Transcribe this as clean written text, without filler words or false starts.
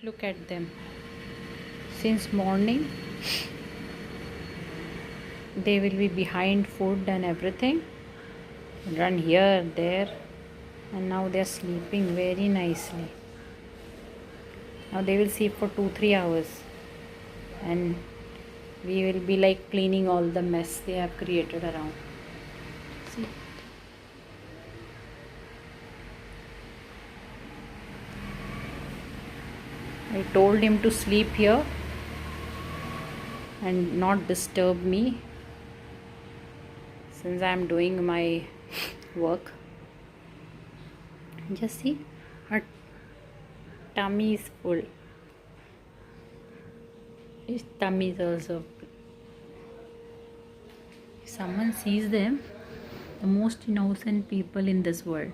Look at them. Since morning they will be behind food and everything. Run here, there, and now they are sleeping very nicely. Now they will sleep for 2-3 hours, and we will be like cleaning all the mess they have created around. See, I told him to sleep here and not disturb me since I am doing my work. Just see, her tummy is full. His tummy is also full. If someone sees them, the most innocent people in this world,